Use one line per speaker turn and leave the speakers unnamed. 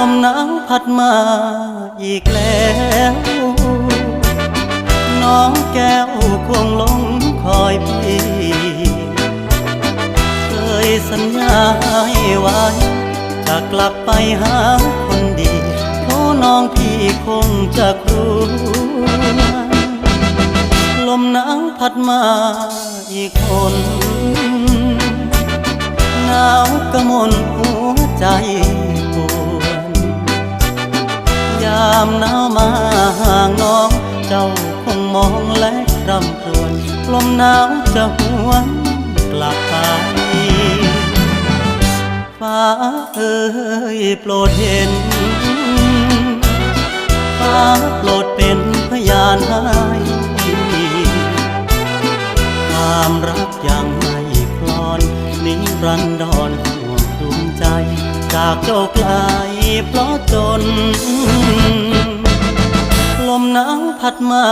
มหนาวพัดมาอีกแล้วน้องแก้วคงหลงคอยพี่เคยสัญญาให้ไว้จะกลับไปหาคนดีเพราะน้องพี่คงจะกลัวลมหนาวพัดมาอีกคนหนาวกระมนหัวใจปวดยามหนาวมาห่างน้องเจ้าคงมองและรำครวญลมหนาวจะหวนกลับไปฟ้าเอ่ยโปรดเห็นฟ้าโปรดเป็นพยานให้ความรักยังไม่คลอนนิรันดรห่วงดวงใจจากเจ้าไกลเพราะจนลมหนาวพัดมา